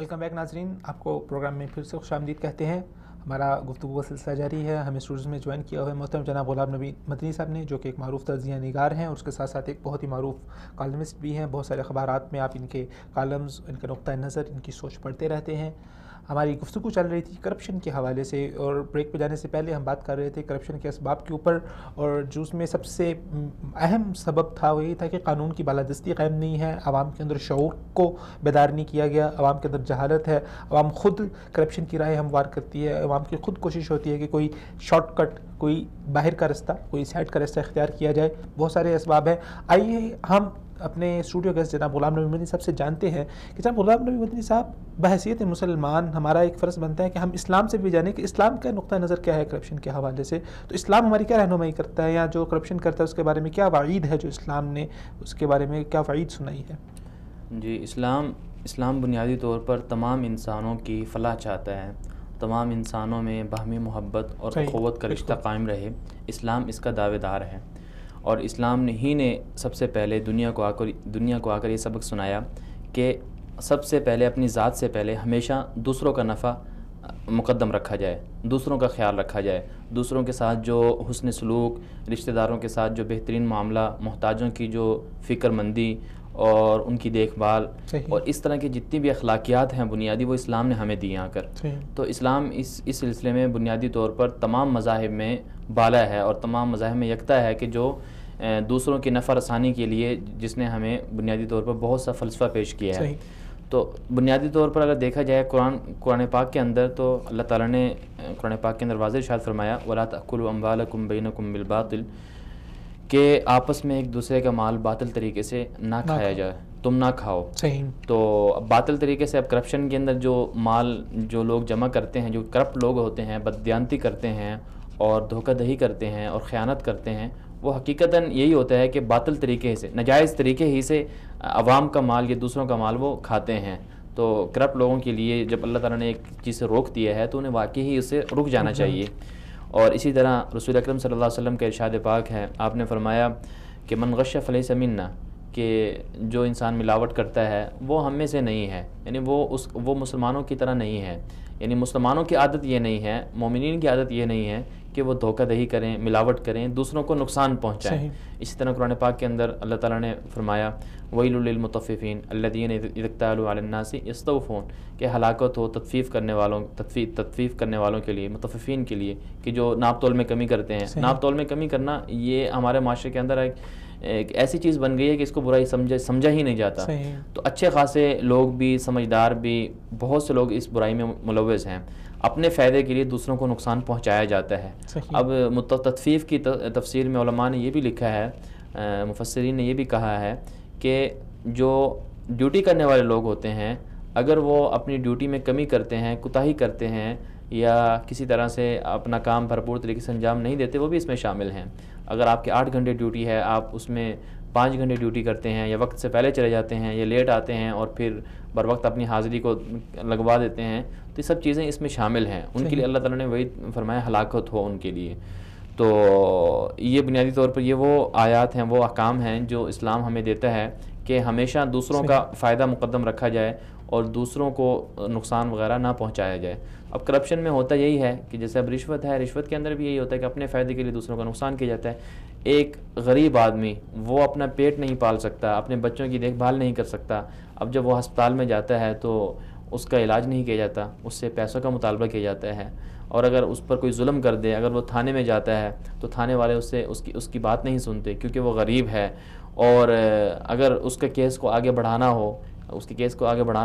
ویلکم بیک ناظرین، آپ کو پروگرام میں پھر سے خوش آمدید کہتے ہیں. ہمارا گفتگو کا سلسلہ جاری ہے. ہمیں اسٹوڈیوز میں جوائن کیا ہوا ہے محترم جناب غلام نبی مدنی صاحب نے، جو کہ ایک معروف تجزیہ نگار ہیں اور اس کے ساتھ ساتھ ایک بہت ہی معروف کالمسٹ بھی ہیں. بہت سارے اخبارات میں آپ ان کے کالمز، ان کا نقطۂ نظر، ان کی سوچ پڑھتے رہتے ہیں. ہماری گفتگو چل رہی تھی کرپشن کے حوالے سے، اور بریک پہ جانے سے پہلے ہم بات کر رہے تھے کرپشن کے اسباب کے اوپر، اور جو اس میں سب سے اہم سبب تھا وہ یہ تھا کہ قانون کی بالادستی قائم نہیں ہے، عوام کے اندر شعور کو بیدار نہیں کیا گیا، عوام کے اندر جہالت ہے، عوام خود کرپشن کی راہ ہموار کرتی ہے، عوام کی خود کوشش ہوتی ہے کہ کوئی شارٹ کٹ، کوئی باہر کا رستہ، کوئی سائڈ کا رستہ اختیار کیا جائے. بہت سارے اسباب ہیں. آئیے ہم اپنے اسٹوڈیو گیسٹ جناب غلام نبی مدنی صاحب سے جانتے ہیں کہ جناب غلام نبی مدنی صاحب، بحیثیت مسلمان ہمارا ایک فرض بنتا ہے کہ ہم اسلام سے بھی جانیں کہ اسلام کا نقطہ نظر کیا ہے کرپشن کے حوالے سے. تو اسلام ہماری کیا رہنمائی کرتا ہے، یا جو کرپشن کرتا ہے اس کے بارے میں کیا وعید ہے، جو اسلام نے اس کے بارے میں کیا وعید سنائی ہے؟ جی، اسلام بنیادی طور پر تمام انسانوں کی فلاح چاہتا ہے، تمام انسانوں میں باہمی محبت اور اخوت کا رشتہ قائم رہے. اسلام اس کا دعوے دار ہے، اور اسلام نے سب سے پہلے دنیا کو آ کر یہ سبق سنایا کہ سب سے پہلے اپنی ذات سے پہلے ہمیشہ دوسروں کا نفع مقدم رکھا جائے، دوسروں کا خیال رکھا جائے، دوسروں کے ساتھ جو حسن سلوک، رشتہ داروں کے ساتھ جو بہترین معاملہ، محتاجوں کی جو فکر مندی اور ان کی دیکھ بھال، اور اس طرح کی جتنی بھی اخلاقیات ہیں بنیادی، وہ اسلام نے ہمیں دی آ کر. تو اسلام اس سلسلے میں بنیادی طور پر تمام مذاہب میں بالا ہے، اور تمام مذاہب میں یکتا ہے کہ جو دوسروں کی نفع رسانی کے لیے جس نے ہمیں بنیادی طور پر بہت سا فلسفہ پیش کیا ہے. تو بنیادی طور پر اگر دیکھا جائے قرآن پاک کے اندر، تو اللہ تعالیٰ نے قرآن پاک کے اندر واضح ارشاد فرمایا وَلَا تَأْكُلُوا أَمْوَالَكُمْ بَيْنَكُمْ بِالْبَاطِلِ، کہ آپس میں ایک دوسرے کا مال باطل طریقے سے نہ کھایا جائے، تم نہ کھاؤ. تو باطل طریقے سے اب کرپشن کے اندر جو مال جو لوگ جمع کرتے ہیں، جو کرپٹ لوگ ہوتے ہیں، بددیانتی کرتے ہیں اور دھوکہ دہی کرتے ہیں اور خیانت کرتے ہیں، وہ حقیقتاً یہی ہوتا ہے کہ باطل طریقے سے، ناجائز طریقے ہی سے عوام کا مال یا دوسروں کا مال وہ کھاتے ہیں. تو کرپٹ لوگوں کے لیے جب اللہ تعالیٰ نے ایک چیز سے روک دیا ہے تو انہیں واقعی ہی اسے رک جانا چاہیے. اور اسی طرح رسول اکرم صلی اللہ علیہ وسلم کا ارشاد پاک ہے، آپ نے فرمایا کہ من غش فلیس منا، کہ جو انسان ملاوٹ کرتا ہے وہ ہم میں سے نہیں ہے، یعنی وہ مسلمانوں کی طرح نہیں ہے. یعنی مسلمانوں کی عادت یہ نہیں ہے، مومنین کی عادت یہ نہیں ہے کہ وہ دھوکہ دہی کریں، ملاوٹ کریں، دوسروں کو نقصان پہنچائیں. اسی طرح قرآن پاک کے اندر اللہ تعالیٰ نے فرمایا وَيْلٌ لِّلْمُطَفِّفِينَ الَّذِينَ إِذَا اكْتَالُوا عَلَى النَّاسِ يَسْتَوْفُونَ، کہ ہلاکت ہو تطفیف کرنے والوں کے لیے، مطففین کے لیے، کہ جو ناپ تول میں کمی کرتے ہیں. ناپ تول میں کمی کرنا یہ ہمارے معاشرے کے اندر ایک ایسی چیز بن گئی ہے کہ اس کو برائی سمجھا ہی نہیں جاتا. تو اچھے خاصے لوگ بھی، سمجھدار بھی، بہت سے لوگ اس برائی میں ملوث ہیں. اپنے فائدے کے لیے دوسروں کو نقصان پہنچایا جاتا ہے. اب تطفیف کی تفسیر میں علماء نے یہ بھی لکھا ہے، مفسرین نے یہ بھی کہا ہے کہ جو ڈیوٹی کرنے والے لوگ ہوتے ہیں، اگر وہ اپنی ڈیوٹی میں کمی کرتے ہیں، کوتاہی کرتے ہیں، یا کسی طرح سے اپنا کام بھرپور طریقے سے انجام نہیں دیتے، وہ بھی اس میں شامل ہیں. اگر آپ کے 8 گھنٹے ڈیوٹی ہے، آپ اس میں 5 گھنٹے ڈیوٹی کرتے ہیں، یا وقت سے پہلے چلے جاتے ہیں، یا لیٹ آتے ہیں اور پھر بر وقت اپنی حاضری کو لگوا دیتے ہیں، تو یہ سب چیزیں اس میں شامل ہیں. ان کے لیے اللہ تعالیٰ نے وہی فرمایا ہلاکت ہو ان کے لیے. تو یہ بنیادی طور پر یہ وہ آیات ہیں، وہ احکام ہیں جو اسلام ہمیں دیتا ہے کہ ہمیشہ دوسروں کا فائدہ مقدم رکھا جائے اور دوسروں کو نقصان وغیرہ نہ پہنچایا جائے. اب کرپشن میں ہوتا یہی ہے کہ جیسے اب رشوت ہے، رشوت کے اندر بھی یہی ہوتا ہے کہ اپنے فائدے کے لیے دوسروں کا نقصان کیا جاتا ہے. ایک غریب آدمی، وہ اپنا پیٹ نہیں پال سکتا، اپنے بچوں کی دیکھ بھال نہیں کر سکتا. اب جب وہ ہسپتال میں جاتا ہے تو اس کا علاج نہیں کیا جاتا، اس سے پیسوں کا مطالبہ کیا جاتا ہے. اور اگر اس پر کوئی ظلم کر دے، اگر وہ تھانے میں جاتا ہے تو تھانے والے اس کی بات نہیں سنتے کیونکہ وہ غریب ہے. اور اگر اس کے کیس کو آگے بڑھانا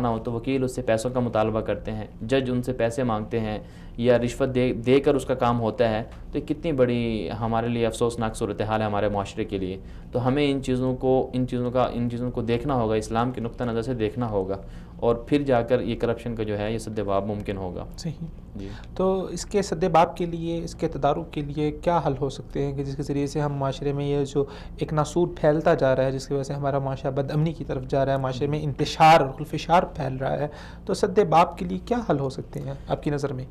ہو تو وکیل اس سے پیسوں کا مطالبہ کرتے ہیں، جج ان سے پیسے مانگتے ہیں، یا رشوت دے کر اس کا کام ہوتا ہے. تو کتنی بڑی ہمارے لیے افسوسناک صورتحال ہے ہمارے معاشرے کے لیے. تو ہمیں ان چیزوں کو دیکھنا ہوگا، اسلام کے نقطہ نظر سے دیکھنا ہوگا، اور پھر جا کر یہ کرپشن کا جو ہے یہ سد باب ممکن ہوگا. صحیح جی. تو اس کے سد باب کے لیے، اس کے تدارک کے لیے کیا حل ہو سکتے ہیں کہ جس کے ذریعے سے ہم معاشرے میں یہ جو ایک ناسور پھیلتا جا رہا ہے، جس کی وجہ سے ہمارا معاشرہ بد امنی کی طرف جا رہا ہے، معاشرے میں انتشار اور خلفشار پھیل رہا ہے، تو سد باب کے لیے کیا حل ہو سکتے ہیں آپ کی نظر میں؟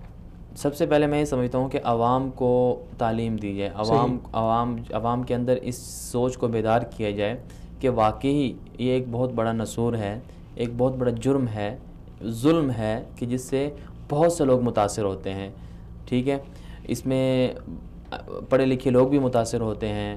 سب سے پہلے میں یہ سمجھتا ہوں کہ عوام کو تعلیم دی جائے، عوام کے اندر اس سوچ کو بیدار کیا جائے کہ واقعی یہ ایک بہت بڑا نسور ہے، ایک بہت بڑا جرم ہے ظلم ہے کہ جس سے بہت سے لوگ متاثر ہوتے ہیں. ٹھیک ہے, اس میں پڑھے لکھے لوگ بھی متاثر ہوتے ہیں,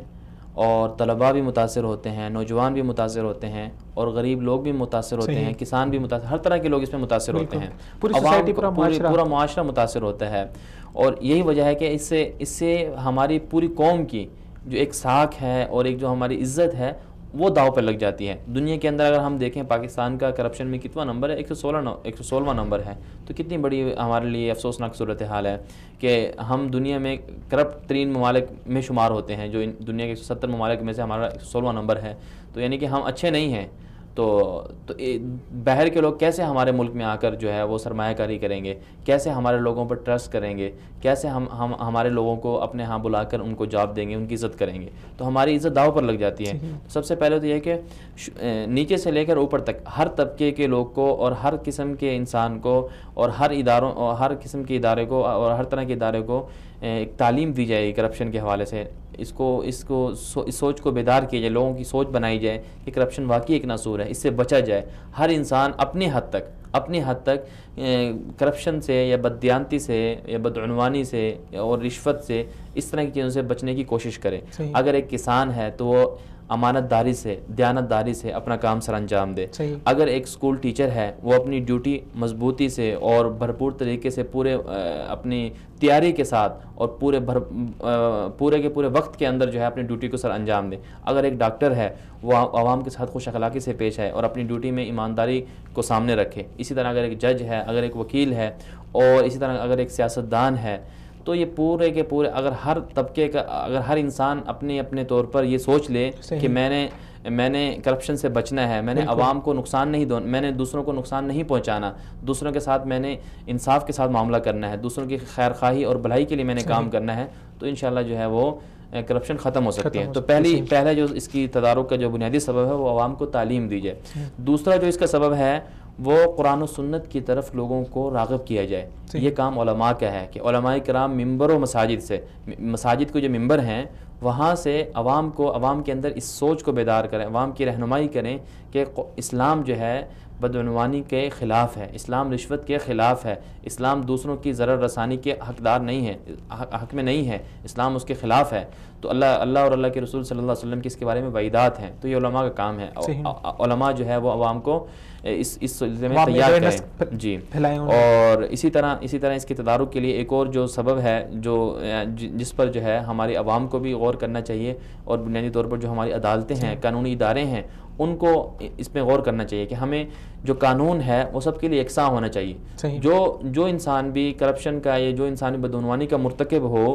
اور طلباء بھی متاثر ہوتے ہیں, نوجوان بھی متاثر ہوتے ہیں, اور غریب لوگ بھی متاثر ہوتے ہیں, کسان بھی متاثر, ہر طرح کے لوگ اس میں متاثر ہوتے ہیں, عوام پورا معاشرہ متاثر ہوتا ہے. اور یہی وجہ ہے کہ اس سے ہماری پوری قوم کی جو ایک ساکھ ہے اور ایک جو ہماری عزت ہے وہ داؤ پر لگ جاتی ہے. دنیا کے اندر اگر ہم دیکھیں پاکستان کا کرپشن میں کتنا نمبر ہے, 116واں نمبر ہے. تو کتنی بڑی ہمارے لیے افسوسناک صورتحال ہے کہ ہم دنیا میں کرپٹ ترین ممالک میں شمار ہوتے ہیں, جو دنیا کے 170 ممالک میں سے ہمارا 116واں نمبر ہے. تو یعنی کہ ہم اچھے نہیں ہیں. تو باہر کے لوگ کیسے ہمارے ملک میں آ کر جو ہے وہ سرمایہ کاری کریں گے, کیسے ہمارے لوگوں پر ٹرسٹ کریں گے, کیسے ہم ہمارے لوگوں کو اپنے ہاں بلا کر ان کو جاب دیں گے, ان کی عزت کریں گے. تو ہماری عزت داؤ پر لگ جاتی ہے. سب سے پہلے تو یہ کہ نیچے سے لے کر اوپر تک ہر طبقے کے لوگ کو اور ہر قسم کے انسان کو اور ہر قسم کے ادارے کو اور ہر طرح کے ادارے کو ایک تعلیم دی جائے کرپشن کے حوالے سے. اس سوچ کو بیدار کیا جائے, لوگوں کی سوچ بنائی جائے کہ کرپشن واقعی ایک ناسور ہے, اس سے بچا جائے. ہر انسان اپنی حد تک کرپشن سے یا بددیانتی سے یا بدعنوانی سے اور رشوت سے, اس طرح کی چیزوں سے بچنے کی کوشش کرے. اگر ایک کسان ہے تو وہ امانت داری سے, دیانت داری سے اپنا کام سر انجام دے. اگر ایک اسکول ٹیچر ہے وہ اپنی ڈیوٹی مضبوطی سے اور بھرپور طریقے سے پورے اپنی تیاری کے ساتھ اور پورے کے پورے وقت کے اندر جو ہے اپنی ڈیوٹی کو سر انجام دے. اگر ایک ڈاکٹر ہے وہ عوام کے ساتھ خوش اخلاقی سے پیش آئے اور اپنی ڈیوٹی میں ایمانداری کو سامنے رکھے. اسی طرح اگر ایک جج ہے, اگر ایک وکیل ہے, اور اسی طرح اگر ایک سیاستدان ہے, تو یہ پورے کے پورے اگر ہر طبقے کا, اگر ہر انسان اپنے طور پر یہ سوچ لے کہ میں نے کرپشن سے بچنا ہے, میں نے عوام کو نقصان نہیں دو, میں نے دوسروں کو نقصان نہیں پہنچانا, دوسروں کے ساتھ میں نے انصاف کے ساتھ معاملہ کرنا ہے, دوسروں کی خیر خواہی اور بھلائی کے لیے میں نے کام کرنا ہے, تو انشاءاللہ جو ہے وہ کرپشن ختم ہو سکتی ہے. تو پہلا جو اس کی تدارک کا جو بنیادی سبب ہے وہ عوام کو تعلیم دی جائے. دوسرا جو اس کا سبب ہے وہ قرآن و سنت کی طرف لوگوں کو راغب کیا جائے. یہ کام علماء کا ہے کہ علماء کرام ممبر و مساجد کو جو ممبر ہیں وہاں سے عوام کے اندر اس سوچ کو بیدار کریں, عوام کی رہنمائی کریں کہ اسلام جو ہے بدعنوانی کے خلاف ہے, اسلام رشوت کے خلاف ہے, اسلام دوسروں کی ضرر رسانی کے حقدار نہیں ہے, حق میں نہیں ہے, اسلام اس کے خلاف ہے. تو اللہ اور اللہ کے رسول صلی اللہ علیہ وسلم کی اس کے بارے میں وعیدات ہیں. تو یہ علماء کا کام ہے. علماء جو ہے وہ عوام کو اس سلسلے میں تیار کریں. جی, اور اسی طرح اس کے تدارک کے لیے ایک اور جو سبب ہے جس پر جو ہے ہماری عوام کو بھی غور کرنا چاہیے, اور بنیادی طور پر جو ہماری عدالتیں ہیں, قانونی ادارے ہیں, ان کو اس میں غور کرنا چاہیے کہ ہمیں جو قانون ہے وہ سب کے لیے یکساں ہونا چاہیے. جو انسان بھی کرپشن کا یا جو انسان بدعنوانی کا مرتکب ہو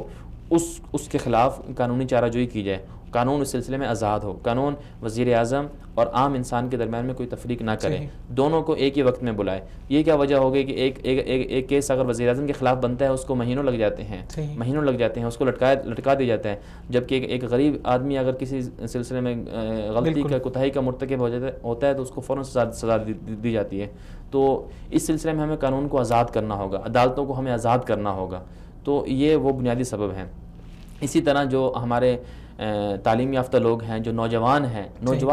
اس کے خلاف قانونی چارہ جوئی کی جائے. قانون اس سلسلے میں آزاد ہو. قانون وزیر اعظم اور عام انسان کے درمیان میں کوئی تفریق نہ کرے, دونوں کو ایک ہی وقت میں بلائے. یہ کیا وجہ ہو گئی کہ ایک کیس اگر وزیر اعظم کے خلاف بنتا ہے اس کو مہینوں لگ جاتے ہیں, اس کو لٹکا دیا جاتا ہے, جبکہ ایک غریب آدمی اگر کسی سلسلے میں غلطی کا کوتاہی کا مرتکب ہوتا ہے تو اس کو فوراً سزا دی جاتی ہے. تو اس سلسلے میں ہمیں قانون کو آزاد کرنا ہوگا, عدالتوں کو ہمیں آزاد کرنا ہوگا. تو یہ وہ بنیادی سبب ہیں. اسی طرح جو ہمارے تعلیم یافتہ لوگ ہیں, جو نوجوان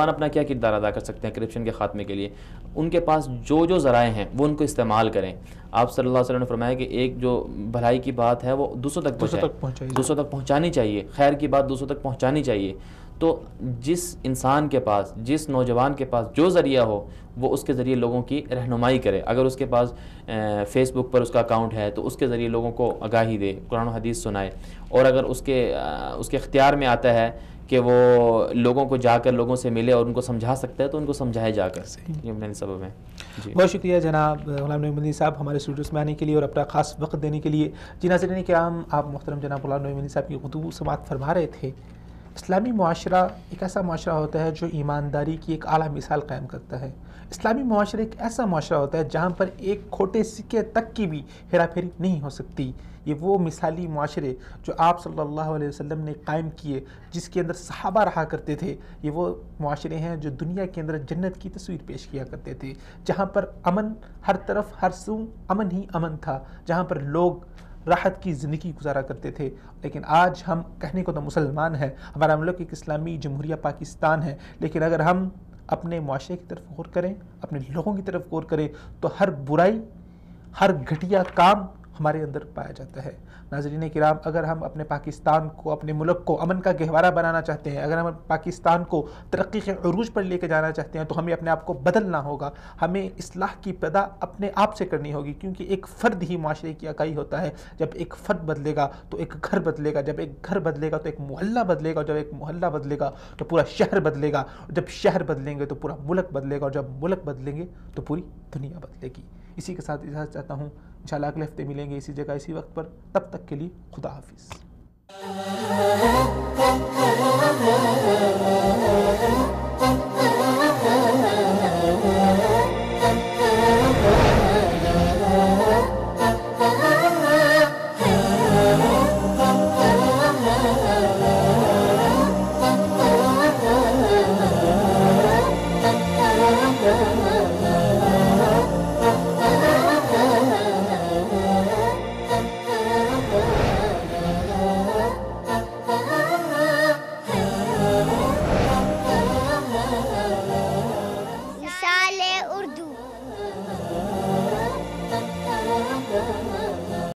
اپنا کیا کردار ادا کر سکتے ہیں کرپشن کے خاتمے کے لیے. ان کے پاس جو ذرائع ہیں وہ ان کو استعمال کریں. آپ صلی اللہ علیہ وسلم نے فرمایا کہ ایک جو بھلائی کی بات ہے وہ دوسروں تک پہنچانی چاہیے, خیر کی بات دوسروں تک پہنچانی چاہیے. تو جس انسان کے پاس, جس نوجوان کے پاس جو ذریعہ ہو وہ اس کے ذریعے لوگوں کی رہنمائی کرے. اگر اس کے پاس فیس بک پر اس کا اکاؤنٹ ہے تو اس کے ذریعے لوگوں کو آگاہی دے, قرآن و حدیث سنائے. اور اگر اس کے اختیار میں آتا ہے کہ وہ لوگوں کو جا کر لوگوں سے ملے اور ان کو سمجھا سکتا ہے تو ان کو سمجھائے جا کر. یہ بنیادی سبب ہے. جی, بہت شکریہ جناب غلام نبی مدنی صاحب ہمارے اسٹوڈیوز میں آنے کے لیے اور اپنا خاص وقت دینے کے لیے. جی ناظرین کرام, آپ محترم جناب غلام نبی مدنی صاحب کی گفتگو سماعت فرما رہے تھے. اسلامی معاشرہ ایک ایسا معاشرہ ہوتا ہے جو ایمانداری کی ایک اعلیٰ مثال قائم کرتا ہے. اسلامی معاشرہ ایک ایسا معاشرہ ہوتا ہے جہاں پر ایک کھوٹے سکے تک کی بھی ہیرا پھیری نہیں ہو سکتی. یہ وہ مثالی معاشرے جو آپ صلی اللہ علیہ وسلم نے قائم کیے, جس کے اندر صحابہ رہا کرتے تھے, یہ وہ معاشرے ہیں جو دنیا کے اندر جنت کی تصویر پیش کیا کرتے تھے, جہاں پر امن ہر طرف ہر سو امن ہی امن تھا, جہاں پر لوگ راحت کی زندگی گزارا کرتے تھے. لیکن آج ہم کہنے کو تو مسلمان ہیں, ہمارا ملک ایک اسلامی جمہوریہ پاکستان ہے, لیکن اگر ہم اپنے معاشرے کی طرف غور کریں، اپنے لوگوں کی طرف غور کریں، تو ہر برائی، ہر گھٹیا کام ہمارے اندر پایا جاتا ہے۔ ناظرین کرام، اگر ہم اپنے پاکستان کو، اپنے ملک کو امن کا گہوارہ بنانا چاہتے ہیں، اگر ہم پاکستان کو ترقی کے عروج پر لے کے جانا چاہتے ہیں، تو ہمیں اپنے آپ کو بدلنا ہوگا، ہمیں اصلاح کی ابتدا اپنے آپ سے کرنی ہوگی، کیونکہ ایک فرد ہی معاشرے کی اکائی ہوتا ہے۔ جب ایک فرد بدلے گا تو ایک گھر بدلے گا، جب ایک گھر بدلے گا تو ایک محلہ بدلے گا، اور جب ایک محلہ بدلے گا تو پورا شہر بدلے گا، اور جب شہر بدلیں گے تو پورا ملک بدلے گا، اور جب ملک بدلیں گے تو پوری دنیا بدلے گی۔ اسی کے ساتھ اجازت چاہتا ہوں، انشاءاللہ اگلے ہفتے ملیں گے اسی جگہ اسی وقت پر، تب تک کے لیے خدا حافظ۔